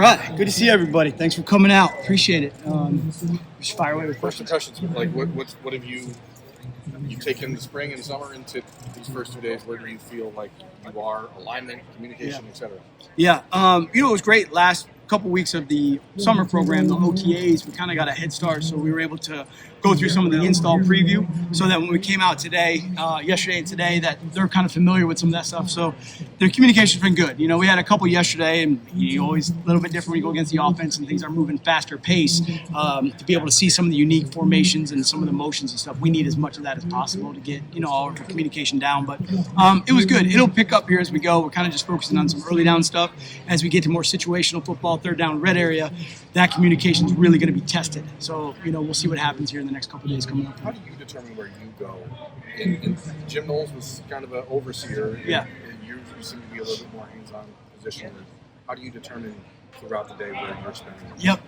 right. Good to see everybody. Thanks for coming out. Appreciate it. Just fire away with First questions. impressions, like what have you taken the spring and summer into these first 2 days? Where do you feel like you are? Alignment, communication, etc. Yeah. It was great. Last couple weeks of the summer program, the OTAs, we kind of got a head start, so we were able to go through some of the install preview so that when we came out today, yesterday and today, that they're kind of familiar with some of that stuff. So their communication's been good. We had a couple yesterday, and always a little bit different when you go against the offense and things are moving faster pace. To be able to see some of the unique formations and some of the motions and stuff, we need as much of that as possible to get all of our communication down. But it was good. It'll pick up here as we go. We're kind of just focusing on some early down stuff. As we get to more situational football, third down, red area, that communication is really going to be tested. So we'll see what happens here in the next couple of days coming up. How do you determine where you go? And Jim Knowles was kind of an overseer. Yeah. And you seem to be a little bit more hands-on position. How do you determine throughout the day where you're spending? Yep.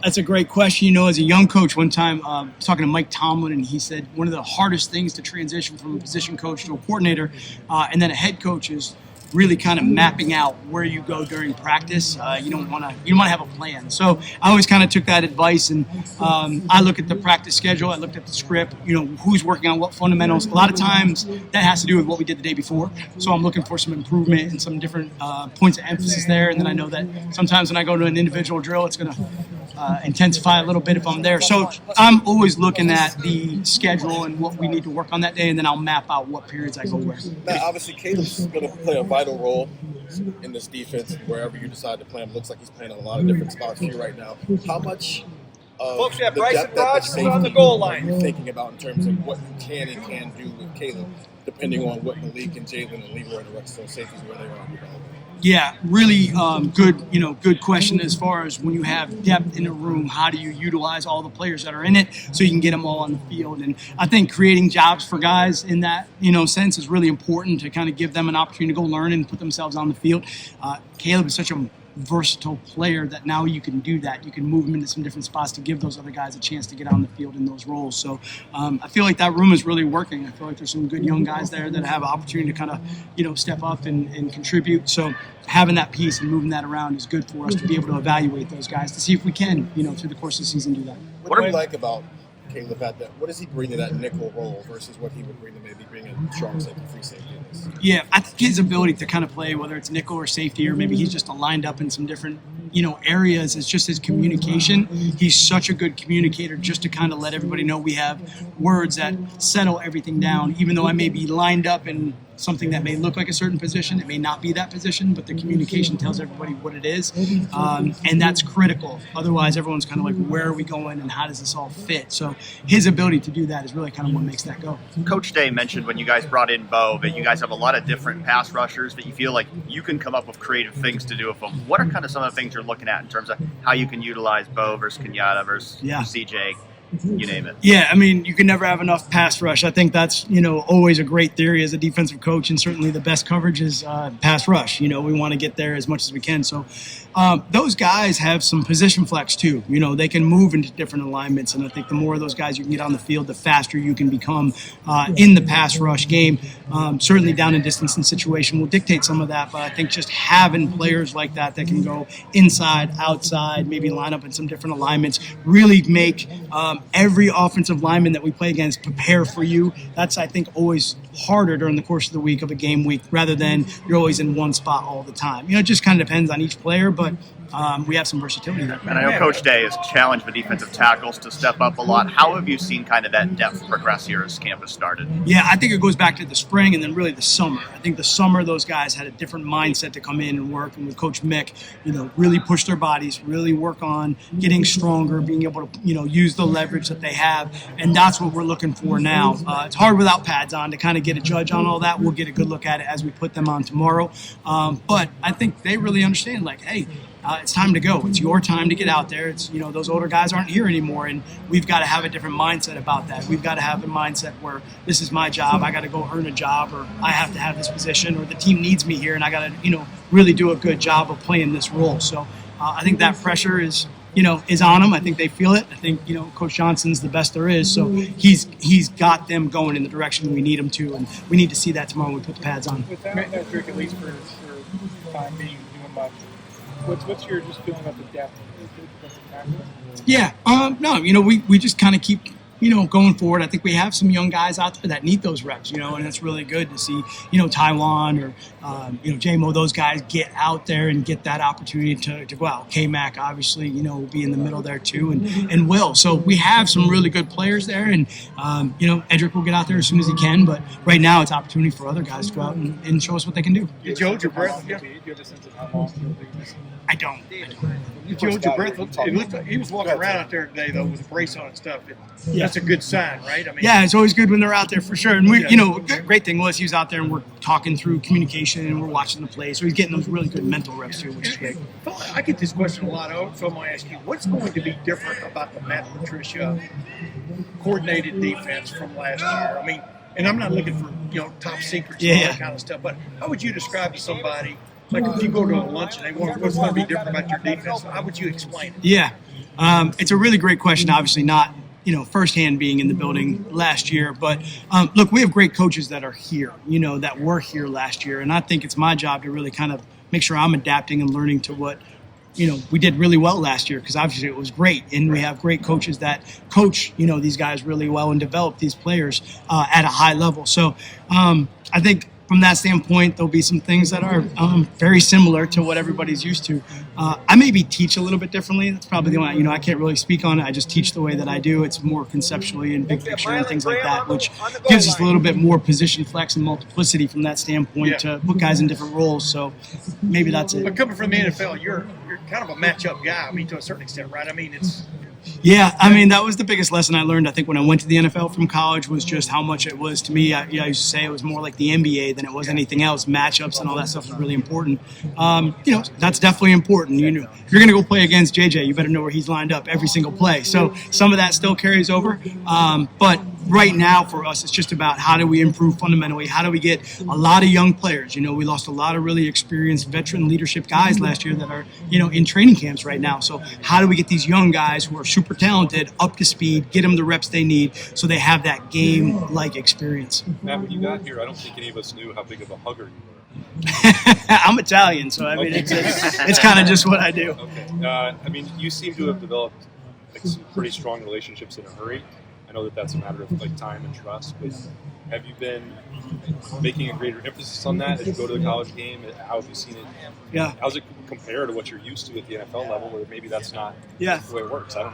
That's a great question. As a young coach one time, I was talking to Mike Tomlin, and he said one of the hardest things to transition from a position coach to a coordinator and then a head coach is really kind of mapping out where you go during practice. You don't want to have a plan. So I always kind of took that advice, and I look at the practice schedule. I looked at the script. Who's working on what fundamentals. A lot of times that has to do with what we did the day before. So I'm looking for some improvement and some different points of emphasis there. And then I know that sometimes when I go to an individual drill, it's going to intensify a little bit if I'm there. So I'm always looking at the schedule and what we need to work on that day, and then I'll map out what periods I go where. Now, obviously, Caleb's going to play a vital role in this defense wherever you decide to play him. Looks like he's playing in a lot of different spots for you right now. How much of Folks, we have the Bryson depth at the Rogers safety on the goal line. you're thinking about in terms of what you can and can't do with Caleb, depending on what Malik and Jalen and Leroy and the rest of those safeties where they are in development? Yeah, really good question as far as when you have depth in a room, how do you utilize all the players that are in it so you can get them all on the field? And I think creating jobs for guys in that, sense is really important to kind of give them an opportunity to go learn and put themselves on the field. Caleb is such a versatile player that now you can do that. You can move him into some different spots to give those other guys a chance to get on the field in those roles. So I feel like that room is really working. I feel like there's some good young guys there that have an opportunity to kind of, step up and contribute. So having that piece and moving that around is good for us to be able to evaluate those guys to see if we can, through the course of the season do that. What do you like about Caleb at that? What does he bring to that nickel role versus what he would bring to maybe being a strong safety, free safety? Yeah, I think his ability to kind of play, whether it's nickel or safety, or maybe he's just lined up in some different, areas, is just his communication. He's such a good communicator just to kind of let everybody know we have words that settle everything down, even though I may be lined up in something that may look like a certain position. It may not be that position, but the communication tells everybody what it is. And that's critical. Otherwise, everyone's kind of like, where are we going and how does this all fit? So his ability to do that is really kind of what makes that go. Coach Day mentioned when you guys brought in Bo that you guys have a lot of different pass rushers that you feel like you can come up with creative things to do with them. What are kind of some of the things you're looking at in terms of how you can utilize Bo versus Kenyatta versus CJ? You name it. Yeah, you can never have enough pass rush. I think that's, always a great theory as a defensive coach, and certainly the best coverage is pass rush. We want to get there as much as we can. So those guys have some position flex too. They can move into different alignments, and I think the more of those guys you can get on the field, the faster you can become in the pass rush game. Certainly down and distance and situation will dictate some of that, but I think just having players like that can go inside, outside, maybe line up in some different alignments, really make every offensive lineman that we play against prepare for you. That's, I think, always harder during the course of the week of a game week rather than you're always in one spot all the time. It just kind of depends on each player, but we have some versatility there. And I know Coach Day has challenged the defensive tackles to step up a lot. How have you seen kind of that depth progress here as camp has started? Yeah, I think it goes back to the spring and then really the summer. I think the summer those guys had a different mindset to come in and work, and with Coach Mick, really push their bodies, really work on getting stronger, being able to, use the leverage that they have, and that's what we're looking for now. It's hard without pads on to kind of get a judge on all that. We'll get a good look at it as we put them on tomorrow. But I think they really understand, like, hey, it's time to go. It's your time to get out there. It's, those older guys aren't here anymore, and we've got to have a different mindset about that. We've got to have a mindset where this is my job. I got to go earn a job, or I have to have this position, or the team needs me here, and I got to, really do a good job of playing this role. So I think that pressure is on them. I think they feel it. I think, Coach Johnson's the best there is. So he's got them going in the direction we need them to, and we need to see that tomorrow when we put the pads on. With Matt Patricia, at least for time being, doing much, What's your just feeling about the depth of the defensive tackle? Yeah. No, we just kind of keep, going forward. I think we have some young guys out there that need those reps, and it's really good to see, Taiwan or, J-Mo, those guys get out there and get that opportunity to go out. K-Mac, obviously, will be in the middle there too, and Will. So we have some really good players there, and, Edric will get out there as soon as he can, but right now it's opportunity for other guys to go out and show us what they can do. Did you hold your breath? Do you have a sense of how long he'll be missing? I don't. Did you hold your breath? It looked like he was walking around out there today, though, with a brace on and stuff. That's a good sign, right? I mean, yeah, it's always good when they're out there for sure. And the great thing was he was out there and we're talking through communication and we're watching the play, so he's getting those really good mental reps too, which is great. I get this question a lot, so I'm going to ask you, what's going to be different about the Matt Patricia coordinated defense from last year? I mean, and I'm not looking for top secrets and all that kind of stuff, but how would you describe to somebody? Like if you go to a lunch and they want what's going to be different about your defense, how would you explain it? Yeah, it's a really great question. Obviously, not firsthand being in the building last year, but look, we have great coaches that are here, that were here last year, and I think it's my job to really kind of make sure I'm adapting and learning to what we did really well last year, because obviously it was great, and we have great coaches that coach these guys really well and develop these players at a high level. So I think from that standpoint, there'll be some things that are very similar to what everybody's used to. I maybe teach a little bit differently. That's probably the only, I can't really speak on it. I just teach the way that I do. It's more conceptually and big picture and things like that, which gives us a little bit more position flex and multiplicity from that standpoint to put guys in different roles. So maybe that's it. But coming from the NFL, you're kind of a matchup guy. I mean, to a certain extent, right? I mean, it's. Yeah, I mean, that was the biggest lesson I learned, I think, when I went to the NFL from college, was just how much it was to me. I used to say it was more like the NBA than it was anything else. Matchups and all that stuff is really important. That's definitely important. If you're going to go play against JJ, you better know where he's lined up every single play. So some of that still carries over. But right now for us, it's just about how do we improve fundamentally? How do we get a lot of young players? We lost a lot of really experienced veteran leadership guys last year that are, in training camps right now. So how do we get these young guys who are super talented up to speed, get them the reps they need so they have that game-like experience? Matt, when you got here, I don't think any of us knew how big of a hugger you were. I'm Italian, so I mean, it's kind of just what I do. Okay. I mean, you seem to have developed some pretty strong relationships in a hurry. I know that that's a matter of time and trust, but have you been making a greater emphasis on that as you go to the college game? How have you seen it? Yeah. How's it compare to what you're used to at the NFL level, where maybe that's not the way it works? I don't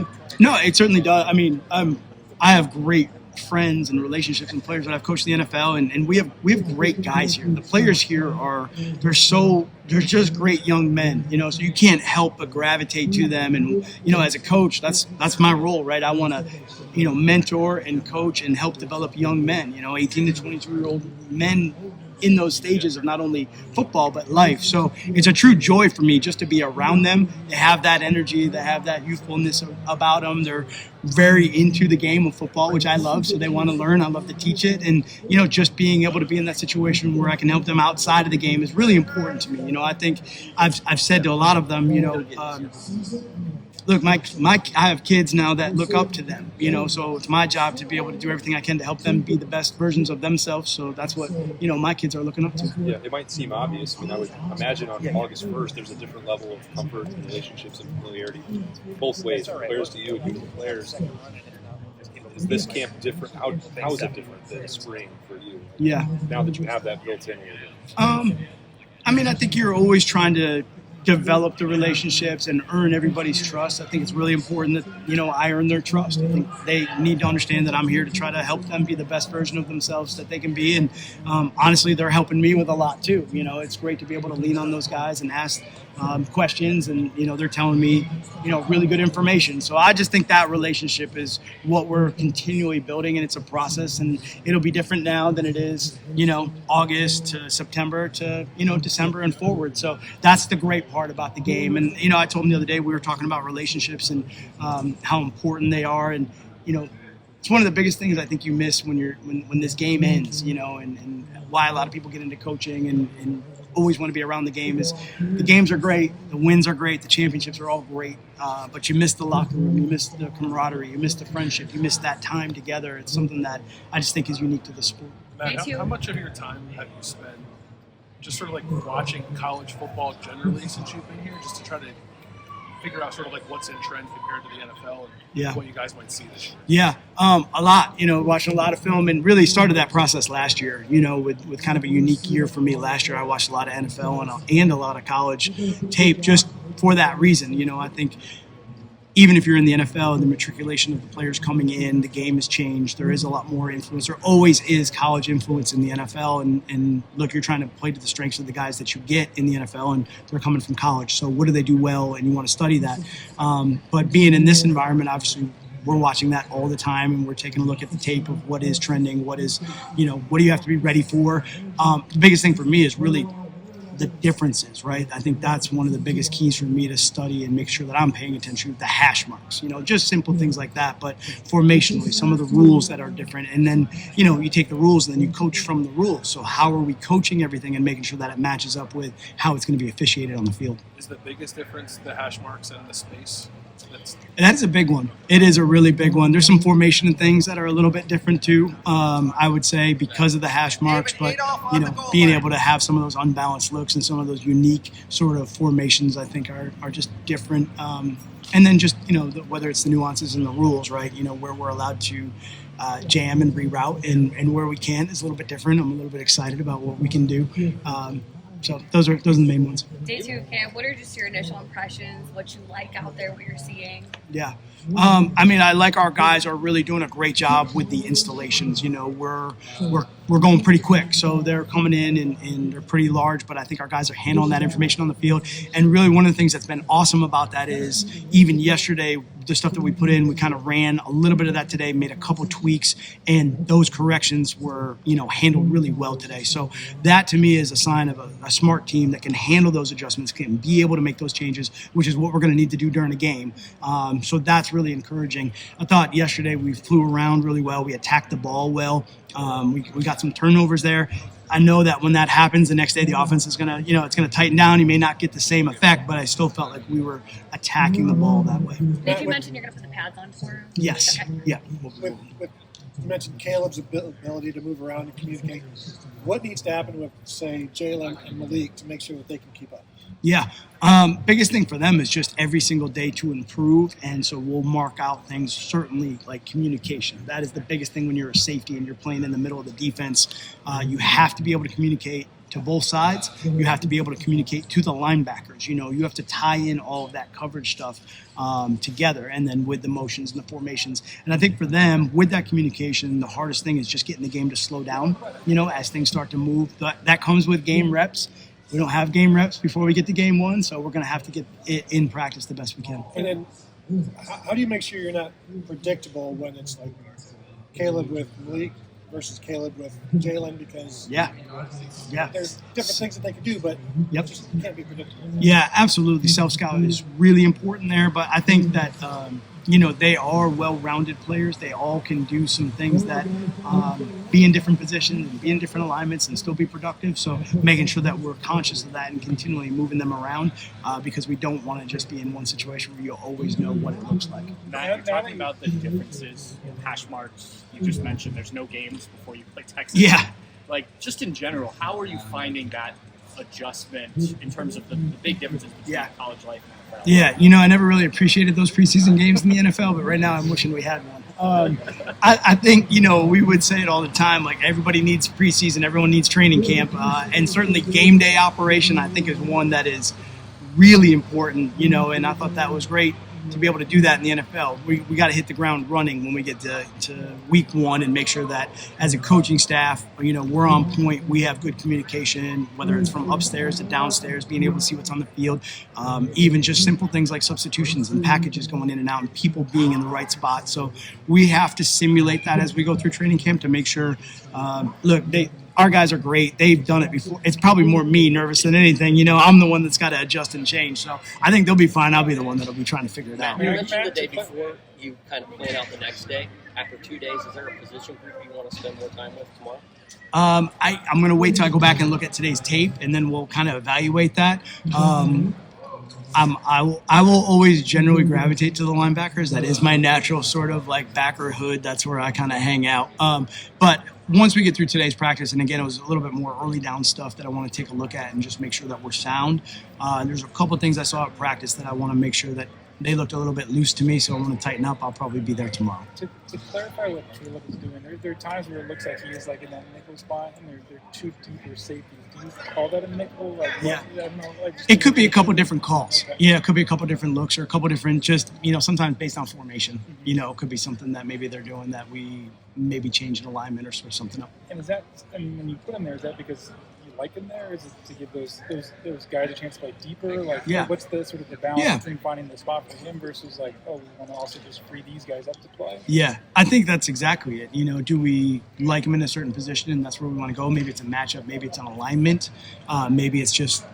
know. No, it certainly does. I mean, I have great friends and relationships and players that I've coached in the NFL, and we have great guys here. The players here they're just great young men, so you can't help but gravitate to them. And as a coach, that's my role, right? I want to mentor and coach and help develop young men, 18 to 22-year-old men in those stages of not only football but life. So it's a true joy for me just to be around them. They have that energy, they have that youthfulness about them. They're very into the game of football, which I love, so they want to learn. I love to teach it, and just being able to be in that situation where I can help them outside of the game is really important to me. I think I've said to a lot of them, look, I have kids now that look up to them, so it's my job to be able to do everything I can to help them be the best versions of themselves. So that's what, my kids are looking up to. Yeah, it might seem obvious. I mean, I would imagine on August 1st, there's a different level of comfort and relationships and familiarity both ways, from players to you and you to players. Is this camp different? How is it different than spring for you? Yeah. Now that you have that built in a little bit. I mean, I think you're always trying to develop the relationships and earn everybody's trust. I think it's really important that, I earn their trust. I think they need to understand that I'm here to try to help them be the best version of themselves that they can be. And honestly, they're helping me with a lot too. It's great to be able to lean on those guys and ask questions, and they're telling me really good information. So I just think that relationship is what we're continually building, and it's a process, and it'll be different now than it is August to September to December and forward. So that's the great part about the game. And I told him the other day, we were talking about relationships and how important they are, and it's one of the biggest things I think you miss when this game ends, and why a lot of people get into coaching and always want to be around the game is the games are great, the wins are great, the championships are all great, but you miss the locker room, you miss the camaraderie, you miss the friendship, you miss that time together. It's something that I just think is unique to the sport. Matt, how much of your time have you spent just sort of like watching college football generally since you've been here, just to try to figure out sort of like what's in trend compared to the NFL and what you guys might see this year? Yeah, a lot. Watching a lot of film, and really started that process last year. With kind of a unique year for me last year. I watched a lot of NFL and a lot of college tape just for that reason. I think even if you're in the NFL, the matriculation of the players coming in, the game has changed. There is a lot more influence. There always is college influence in the NFL. And look, you're trying to play to the strengths of the guys that you get in the NFL, and they're coming from college. So what do they do well? And you want to study that. But being in this environment, obviously, we're watching that all the time, and we're taking a look at the tape of what is trending, what is, what do you have to be ready for? The biggest thing for me is really the differences, right? I think that's one of the biggest keys for me to study and make sure that I'm paying attention to the hash marks, just simple things like that. But formationally, some of the rules that are different. And then, you take the rules and then you coach from the rules. So how are we coaching everything and making sure that it matches up with how it's going to be officiated on the field? Is the biggest difference the hash marks and the space? That's a big one. It is a really big one. There's some formation and things that are a little bit different too, I would say, because of the hash marks. But, being able to have some of those unbalanced looks and some of those unique sort of formations, I think, are just different. And then just, whether it's the nuances in the rules, right, where we're allowed to jam and reroute and where we can't is a little bit different. I'm a little bit excited about what we can do. So those are the main ones. Day 2 of camp, what are just your initial impressions, what you like out there, what you're seeing? Yeah. I like our guys are really doing a great job with the installations. We're going pretty quick, so they're coming in and they're pretty large, but I think our guys are handling that information on the field. And really one of the things that's been awesome about that is even yesterday, the stuff that we put in, we kind of ran a little bit of that today, made a couple tweaks, and those corrections were, handled really well today. So that to me is a sign of a smart team that can handle those adjustments, can be able to make those changes, which is what we're going to need to do during a game. So that's really encouraging. I thought yesterday we flew around really well. We attacked the ball well. We got some turnovers there. I know that when that happens, the next day the offense is going to, it's going to tighten down. You may not get the same effect, but I still felt like we were attacking the ball that way. Did you mention you're going to put the pads on for him? Yes. Okay. Yeah. You mentioned Caleb's ability to move around and communicate. What needs to happen with, say, Jalen and Malik to make sure that they can keep up? Yeah. Biggest thing for them is just every single day to improve. And so we'll mark out things, certainly like communication. That is the biggest thing when you're a safety and you're playing in the middle of the defense. You have to be able to communicate to both sides. You have to be able to communicate to the linebackers. You have to tie in all of that coverage stuff together, and then with the motions and the formations. And I think for them, with that communication, the hardest thing is just getting the game to slow down, as things start to move. That comes with game reps. We don't have game reps before we get to game one, so we're going to have to get it in practice the best we can. And then how do you make sure you're not predictable when it's like Caleb with Malik versus Caleb with Jalen? Because there's different things that they can do, but it just can't be predictable. Yeah, absolutely. Self-scout is really important there, but I think that they are well-rounded players. They all can do some things that be in different positions and be in different alignments and still be productive. So making sure that we're conscious of that and continually moving them around because we don't want to just be in one situation where you always know what it looks like. Matt, you're talking about the differences in hash marks. You just mentioned there's no games before you play Texas. Yeah. Like, just in general, how are you finding that adjustment in terms of the big differences between college life and NFL? Yeah, I never really appreciated those preseason games in the NFL, but right now I'm wishing we had one. I think, we would say it all the time, like everybody needs preseason, everyone needs training camp, and certainly game day operation I think is one that is really important, and I thought that was great to be able to do that in the NFL. We got to hit the ground running when we get to week one and make sure that as a coaching staff, we're on point. We have good communication, whether it's from upstairs to downstairs, being able to see what's on the field, even just simple things like substitutions and packages going in and out and people being in the right spot. So we have to simulate that as we go through training camp to make sure, our guys are great. They've done it before. It's probably more me nervous than anything. I'm the one that's got to adjust and change. So I think they'll be fine. I'll be the one that'll be trying to figure it out. You mentioned the day before you kind of plan out the next day. After 2 days, is there a position group you want to spend more time with tomorrow? I'm going to wait till I go back and look at today's tape, and then we'll kind of evaluate that. I will always generally gravitate to the linebackers. That is my natural sort of like backer hood. That's where I kind of hang out. But once we get through today's practice, and again, it was a little bit more early down stuff that I want to take a look at and just make sure that we're sound. There's a couple things I saw at practice that I want to make sure that they looked a little bit loose to me, so I want to tighten up. I'll probably be there tomorrow. To clarify what Caleb is doing, there are times where it looks like he is like in that nickel spot, and they're two deeper safeties. Do you call that a nickel? Like, yeah. I don't know, like it could be a couple different calls. Okay. Yeah, it could be a couple different looks or a couple different just, sometimes based on formation. Mm-hmm. It could be something that maybe they're doing that we maybe change an alignment or switch something up. And is that, when you put him there, is that because you like him there? Is it to give those guys a chance to play deeper? Like, yeah. What's the sort of the balance between finding the spot for him versus like, we want to also just free these guys up to play? Yeah, I think that's exactly it. Do we like him in a certain position and that's where we want to go? Maybe it's a matchup, maybe it's an alignment, maybe it's just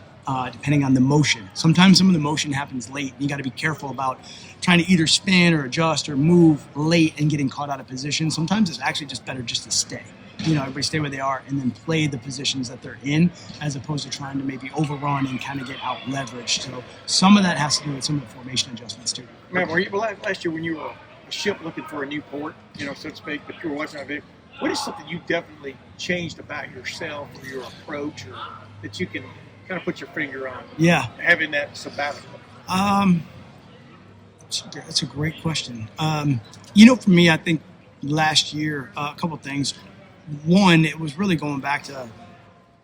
depending on the motion. Sometimes some of the motion happens late, and you got to be careful about trying to either spin or adjust or move late and getting caught out of position. Sometimes it's actually just better just to stay. Everybody stay where they are and then play the positions that they're in, as opposed to trying to maybe overrun and kind of get out leveraged. So some of that has to do with some of the formation adjustments too. Man, last year when you were a ship looking for a new port, so to speak, but you were watching it, what is something you definitely changed about yourself or your approach, or that you can kind of put your finger on? Yeah, having that sabbatical. That's a great question. For me, I think last year a couple things. One, it was really going back to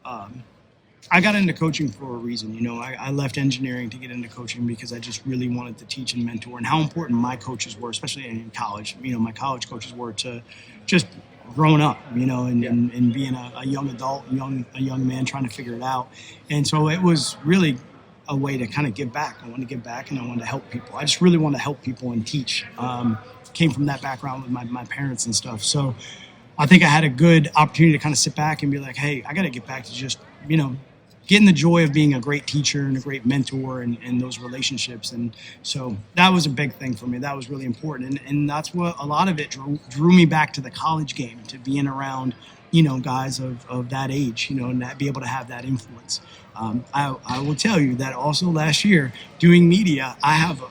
I got into coaching for a reason. I left engineering to get into coaching because I just really wanted to teach and mentor, and how important my coaches were, especially in college. My college coaches were to just growing up, and being a young adult, a young man trying to figure it out. And so it was really a way to kind of give back. I wanted to give back, and I wanted to help people. I just really wanted to help people and teach. Came from that background with my parents and stuff. So I think I had a good opportunity to kind of sit back and be like, hey, I got to get back to just, getting the joy of being a great teacher and a great mentor and those relationships. And so that was a big thing for me. That was really important. And that's what a lot of it drew me back to the college game, to being around, guys of that age, and that be able to have that influence. I will tell you that also last year doing media, I have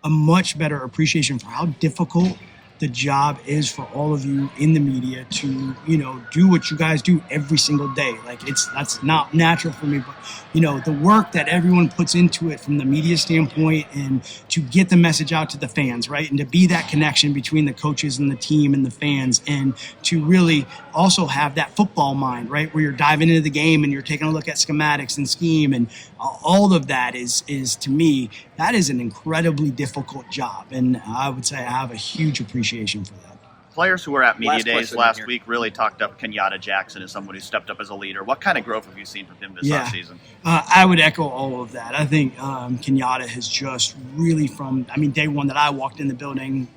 a much better appreciation for how difficult the job is for all of you in the media to, do what you guys do every single day. Like that's not natural for me, but the work that everyone puts into it from the media standpoint, and to get the message out to the fans, right? And to be that connection between the coaches and the team and the fans, and to really also have that football mind, right? Where you're diving into the game and you're taking a look at schematics and scheme, and all of that is to me, that is an incredibly difficult job. And I would say I have a huge appreciation for that. Players who were at media days last week really talked up Kenyatta Jackson as someone who stepped up as a leader. What kind of growth have you seen from him this offseason? I would echo all of that. I think Kenyatta has just really day one that I walked in the building,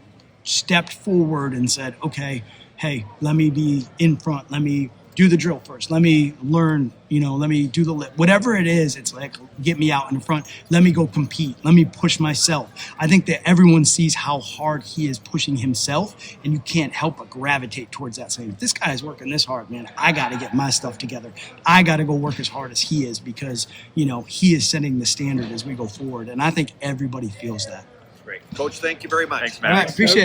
stepped forward and said, okay, hey, let me be in front. Let me do the drill first. Let me learn, let me do the lip. Whatever it is, it's like, get me out in front. Let me go compete. Let me push myself. I think that everyone sees how hard he is pushing himself, and you can't help but gravitate towards that, saying, if this guy is working this hard, man, I got to get my stuff together. I got to go work as hard as he is, because, he is setting the standard as we go forward. And I think everybody feels that. Great. Coach, thank you very much. Thanks, man. All right, appreciate it.